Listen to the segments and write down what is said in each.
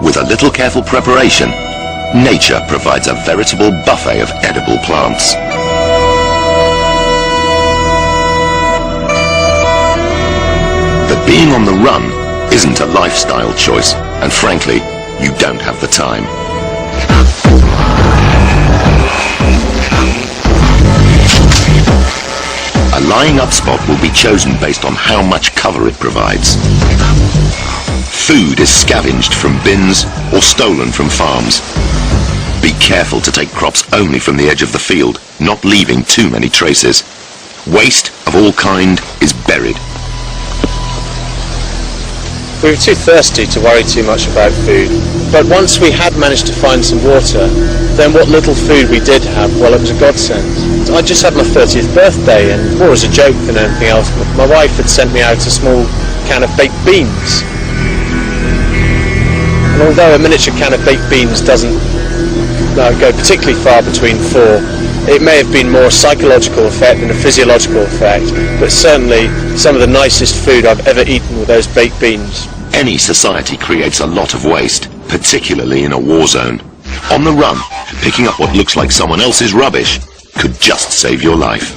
With a little careful preparation, nature provides a veritable buffet of edible plants. But being on the run isn't a lifestyle choice, and frankly, you don't have the time. A lying up spot will be chosen based on how much cover it provides. Food is scavenged from bins or stolen from farms. Be careful to take crops only from the edge of the field, not leaving too many traces. Waste of all kind is buried. We were too thirsty to worry too much about food, but once we had managed to find some water, then what little food we did have, well, it was a godsend. I just had my 30th birthday, and more as a joke than anything else, my wife had sent me out a small can of baked beans. And although a miniature can of baked beans doesn't go particularly far between four, it may have been more a psychological effect than a physiological effect, but certainly some of the nicest food I've ever eaten were those baked beans. Any society creates a lot of waste, particularly in a war zone. On the run, picking up what looks like someone else's rubbish could just save your life.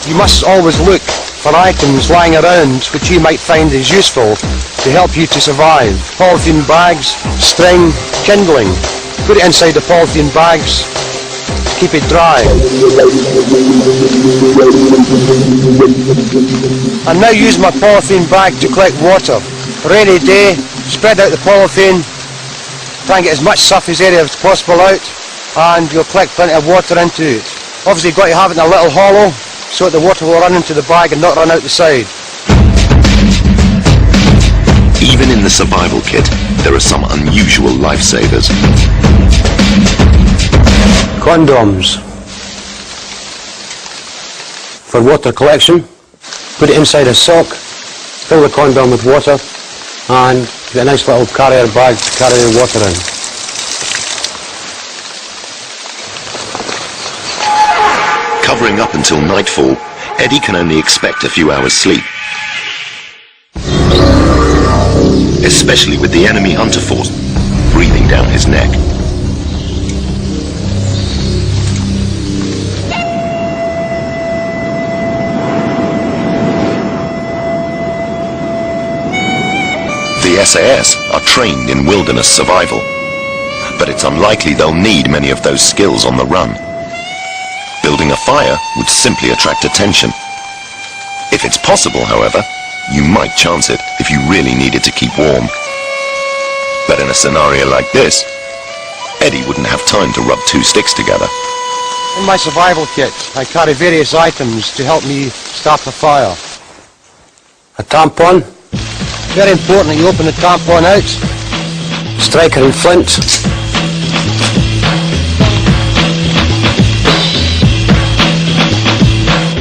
You must always look for items lying around which you might find is useful to help you to survive. Polythene bags, string, kindling. Put it inside the polythene bags, keep it dry. I now use my polythene bag to collect water. Rainy day, spread out the polythene, try and get as much surface area as possible out, and you'll collect plenty of water into it. Obviously you've got to have it in a little hollow so that the water will run into the bag and not run out the side. Even in the survival kit, there are some unusual lifesavers. Condoms for water collection. Put it inside a sock, fill the condom with water, and get a nice little carrier bag to carry the water in. Covering up until nightfall, Eddie can only expect a few hours sleep. Especially with the enemy hunter force breathing down his neck. The SAS are trained in wilderness survival, but it's unlikely they'll need many of those skills on the run. Building a fire would simply attract attention. If it's possible, however, you might chance it if you really needed to keep warm. But in a scenario like this, Eddie wouldn't have time to rub two sticks together. In my survival kit, I carry various items to help me start the fire. A tampon. Very important that you open the tampon out. Striker and flint.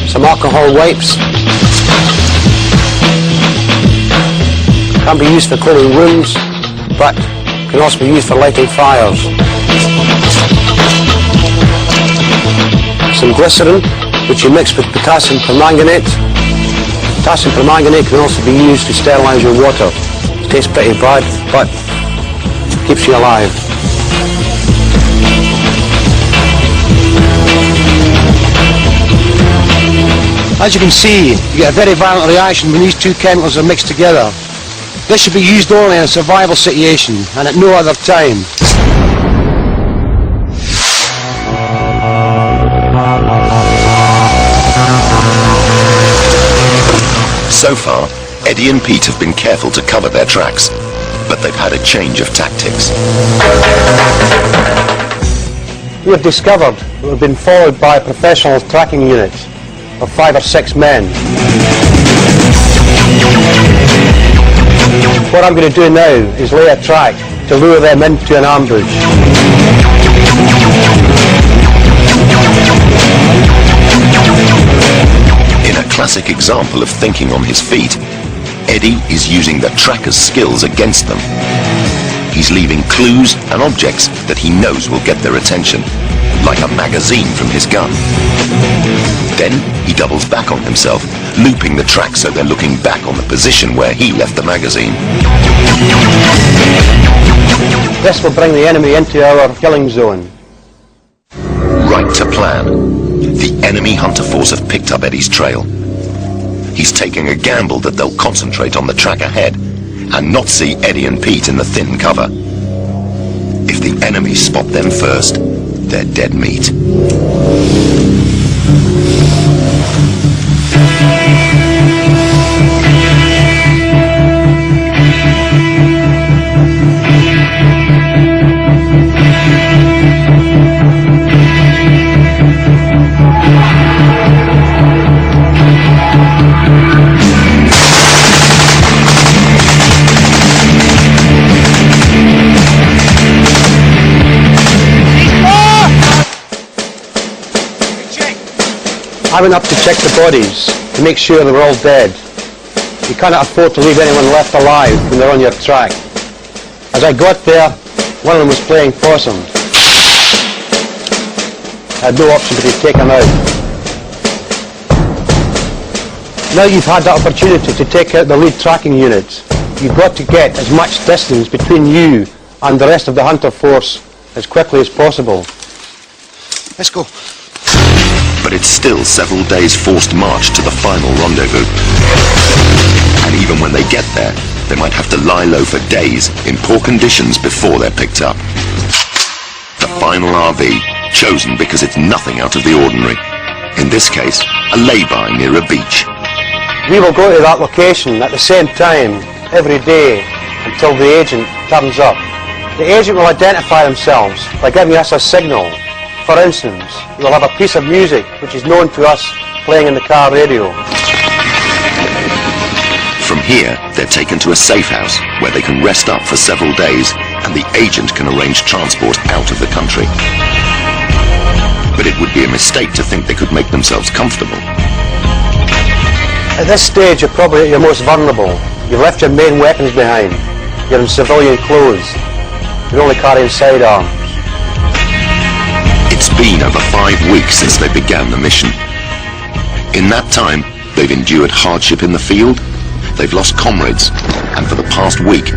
Some alcohol wipes. Can be used for cleaning wounds, but can also be used for lighting fires. Some glycerin, which you mix with potassium permanganate. Potassium permanganate can also be used to sterilise your water. It tastes pretty bad, but keeps you alive. As you can see, you get a very violent reaction when these two chemicals are mixed together. This should be used only in a survival situation and at no other time. So far, Eddie and Pete have been careful to cover their tracks, but they've had a change of tactics. We have discovered that we've been followed by a professional tracking unit of 5 or 6 men. What I'm going to do now is lay a trap to lure them into an ambush. In a classic example of thinking on his feet, Eddie is using the tracker's skills against them. He's leaving clues and objects that he knows will get their attention, like a magazine from his gun. Then he doubles back on himself, looping the track so they're looking back on the position where he left the magazine. This will bring the enemy into our killing zone. Right to plan. The enemy hunter force have picked up Eddie's trail. He's taking a gamble that they'll concentrate on the track ahead and not see Eddie and Pete in the thin cover. If the enemy spot them first, they're dead meat. I went up to check the bodies to make sure they were all dead. You cannot afford to leave anyone left alive when they're on your track. As I got there, one of them was playing possum. I had no option but to take him out. Now you've had the opportunity to take out the lead tracking unit, you've got to get as much distance between you and the rest of the hunter force as quickly as possible. Let's go. But it's still several days forced march to the final rendezvous. And even when they get there, they might have to lie low for days in poor conditions before they're picked up. The final RV, chosen because it's nothing out of the ordinary. In this case, a lay-by near a beach. We will go to that location at the same time every day until the agent turns up. The agent will identify themselves by giving us a signal. For instance, we'll have a piece of music which is known to us playing in the car radio. From here, they're taken to a safe house where they can rest up for several days and the agent can arrange transport out of the country. But it would be a mistake to think they could make themselves comfortable. At this stage, you're probably at your most vulnerable. You've left your main weapons behind. You're in civilian clothes. You're only carrying sidearms. It's been over 5 weeks since they began the mission. In that time, they've endured hardship in the field, they've lost comrades, and for the past week,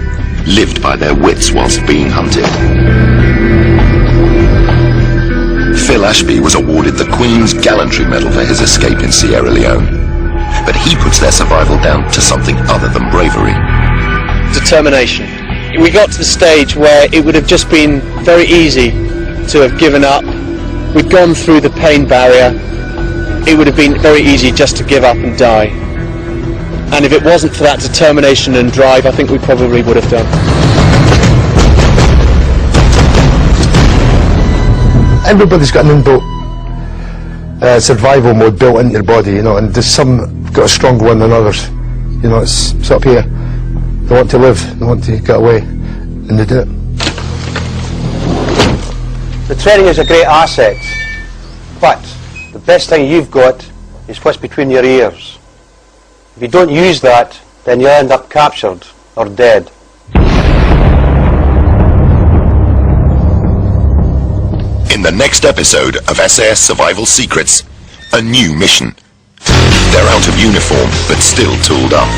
lived by their wits whilst being hunted. Phil Ashby was awarded the Queen's Gallantry Medal for his escape in Sierra Leone. But he puts their survival down to something other than bravery. Determination. We got to the stage where it would have just been very easy to have given up. We'd gone through the pain barrier. It would have been very easy just to give up and die. And if it wasn't for that determination and drive, I think we probably would have done. Everybody's got an inbuilt survival mode built into their body, you know, and there's some got a stronger one than others. You know, it's up here. They want to live, they want to get away, and they do it. The training is a great asset, but the best thing you've got is what's between your ears. If you don't use that, then you end up captured or dead. In the next episode of SAS Survival Secrets, a new mission. They're out of uniform, but still tooled up.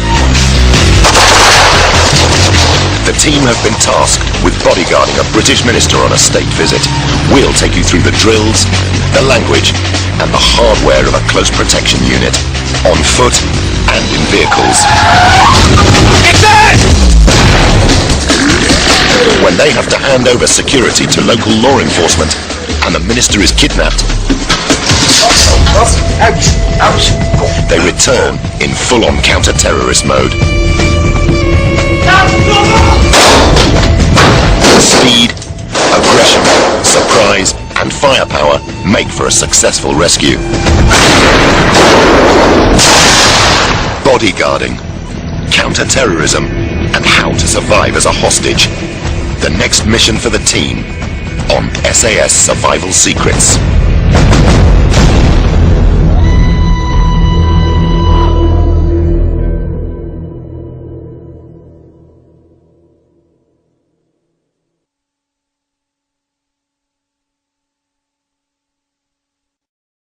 The team have been tasked with bodyguarding a British minister on a state visit. We'll take you through the drills, the language, and the hardware of a close protection unit, on foot and in vehicles. When they have to hand over security to local law enforcement, and the minister is kidnapped, they return in full-on counter-terrorist mode. Speed, aggression, surprise, and firepower make for a successful rescue. Bodyguarding, counter-terrorism, and how to survive as a hostage. The next mission for the team on SAS Survival Secrets.